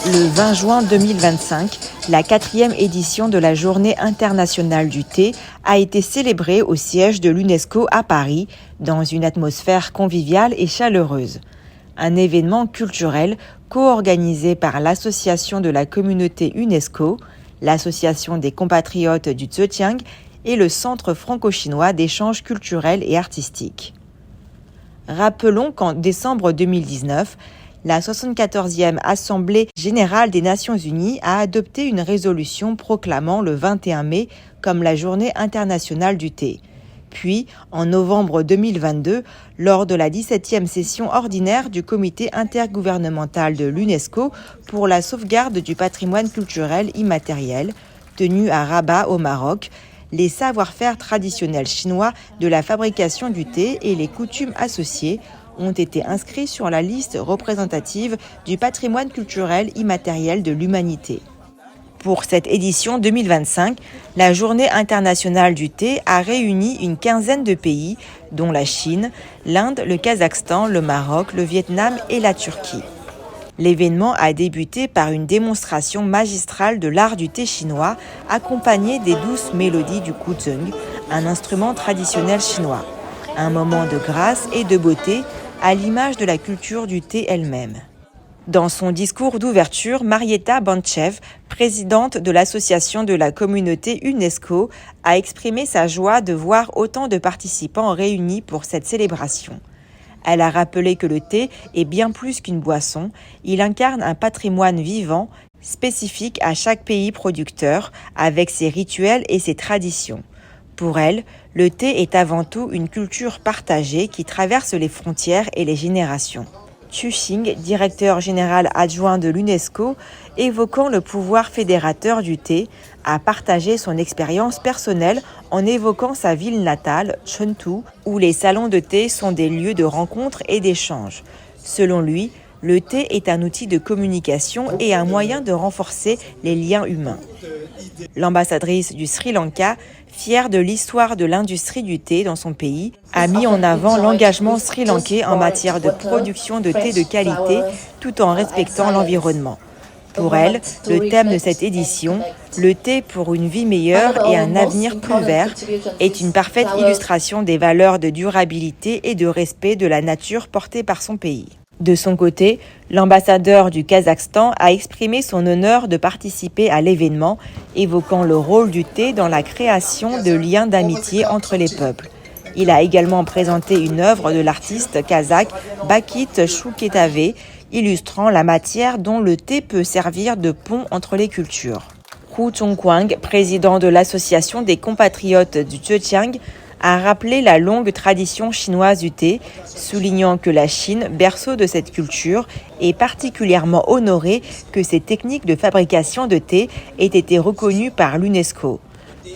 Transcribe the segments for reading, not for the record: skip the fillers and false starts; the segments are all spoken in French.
Le 20 juin 2025, la 4e édition de la Journée internationale du thé a été célébrée au siège de l'UNESCO à Paris, dans une atmosphère conviviale et chaleureuse. Un événement culturel co-organisé par l'Association de la communauté UNESCO, l'Association des compatriotes du Zhejiang et le Centre franco-chinois d'échanges culturels et artistiques. Rappelons qu'en décembre 2019, la 74e Assemblée générale des Nations unies a adopté une résolution proclamant le 21 mai comme la Journée internationale du thé. Puis, en novembre 2022, lors de la 17e session ordinaire du Comité intergouvernemental de l'UNESCO pour la sauvegarde du patrimoine culturel immatériel, tenue à Rabat au Maroc, les savoir-faire traditionnels chinois de la fabrication du thé et les coutumes associées ont été inscrits sur la liste représentative du patrimoine culturel immatériel de l'humanité. Pour cette édition 2025, la Journée internationale du thé a réuni une quinzaine de pays, dont la Chine, l'Inde, le Kazakhstan, le Maroc, le Vietnam et la Turquie. L'événement a débuté par une démonstration magistrale de l'art du thé chinois, accompagnée des douces mélodies du guzheng, un instrument traditionnel chinois. Un moment de grâce et de beauté, à l'image de la culture du thé elle-même. Dans son discours d'ouverture, Marietta Bantchev, présidente de l'association de la communauté UNESCO, a exprimé sa joie de voir autant de participants réunis pour cette célébration. Elle a rappelé que le thé est bien plus qu'une boisson, il incarne un patrimoine vivant, spécifique à chaque pays producteur, avec ses rituels et ses traditions. Pour elle, le thé est avant tout une culture partagée qui traverse les frontières et les générations. Chu Xing, directeur général adjoint de l'UNESCO, évoquant le pouvoir fédérateur du thé, a partagé son expérience personnelle en évoquant sa ville natale, Chengdu, où les salons de thé sont des lieux de rencontre et d'échange. Selon lui, le thé est un outil de communication et un moyen de renforcer les liens humains. L'ambassadrice du Sri Lanka, fière de l'histoire de l'industrie du thé dans son pays, a mis en avant l'engagement sri-lankais en matière de production de thé de qualité tout en respectant l'environnement. Pour elle, le thème de cette édition, le thé pour une vie meilleure et un avenir plus vert, est une parfaite illustration des valeurs de durabilité et de respect de la nature portées par son pays. De son côté, l'ambassadeur du Kazakhstan a exprimé son honneur de participer à l'événement, évoquant le rôle du thé dans la création de liens d'amitié entre les peuples. Il a également présenté une œuvre de l'artiste kazakh Bakit Chouketave, illustrant la matière dont le thé peut servir de pont entre les cultures. Hu Chongquang, président de l'association des compatriotes du Zhejiang, a rappelé la longue tradition chinoise du thé, soulignant que la Chine, berceau de cette culture, est particulièrement honorée que ces techniques de fabrication de thé aient été reconnues par l'UNESCO.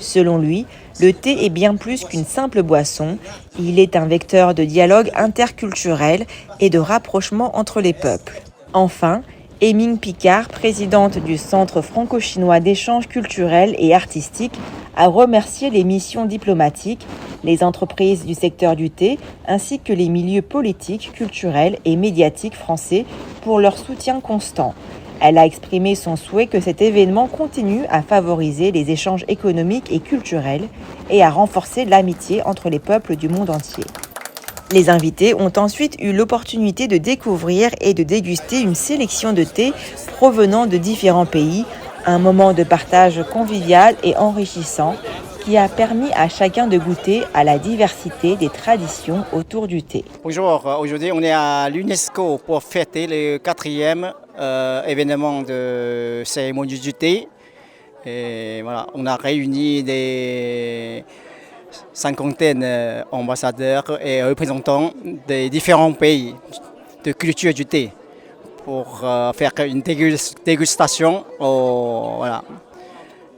Selon lui, le thé est bien plus qu'une simple boisson, il est un vecteur de dialogue interculturel et de rapprochement entre les peuples. Enfin, Heming Picard, présidente du Centre franco-chinois d'échanges culturels et artistiques, a remercié les missions diplomatiques, les entreprises du secteur du thé, ainsi que les milieux politiques, culturels et médiatiques français pour leur soutien constant. Elle a exprimé son souhait que cet événement continue à favoriser les échanges économiques et culturels et à renforcer l'amitié entre les peuples du monde entier. Les invités ont ensuite eu l'opportunité de découvrir et de déguster une sélection de thés provenant de différents pays, un moment de partage convivial et enrichissant qui a permis à chacun de goûter à la diversité des traditions autour du thé. Bonjour, aujourd'hui on est à l'UNESCO pour fêter le 4e événement de cérémonie du thé. Et voilà, on a réuni des cinquantaine d'ambassadeurs et représentants des différents pays de culture du thé pour faire une dégustation. Voilà.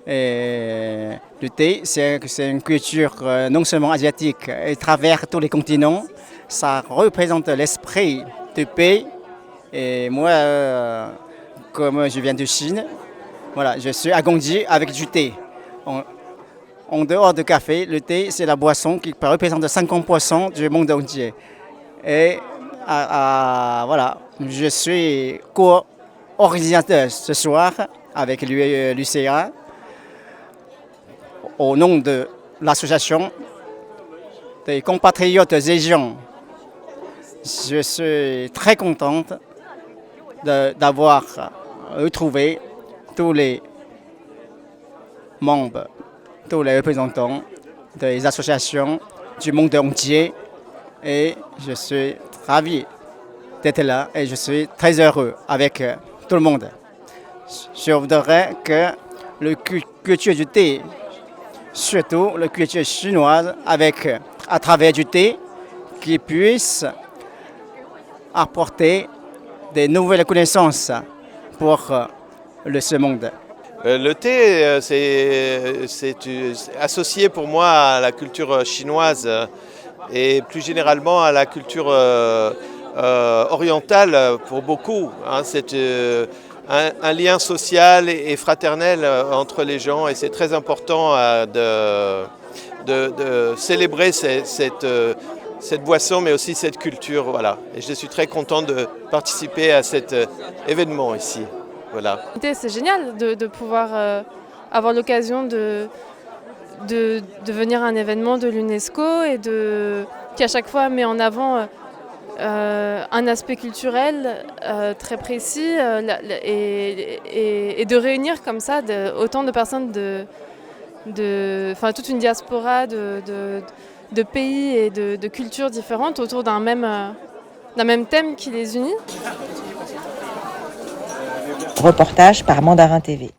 Et le thé, c'est une culture non seulement asiatique, elle traverse tous les continents. Ça représente l'esprit du pays. Et moi, comme je viens de Chine, voilà, je suis agrandi avec du thé. En dehors du café, le thé, c'est la boisson qui représente 50% du monde entier. Et voilà, je suis organisateur ce soir avec l'UCA au nom de l'association des compatriotes Zhejiang. Je suis très contente d'avoir retrouvé tous les membres, tous les représentants des associations du monde entier et je suis ravi d'être là et je suis très heureux avec tout le monde. Je voudrais que la culture du thé, surtout la culture chinoise, à travers du thé, qui puisse apporter des nouvelles connaissances pour ce monde. Le thé, c'est associé pour moi à la culture chinoise et plus généralement à la culture orientale pour beaucoup. C'est un lien social et fraternel entre les gens et c'est très important de célébrer cette boisson mais aussi cette culture. Voilà. Et je suis très content de participer à cet événement ici. Voilà. C'est génial de pouvoir avoir l'occasion de venir à un événement de l'UNESCO et qui à chaque fois met en avant un aspect culturel très précis et de réunir comme ça autant de personnes toute une diaspora de pays et de cultures différentes autour d'un même thème qui les unit. Reportage par Mandarin TV.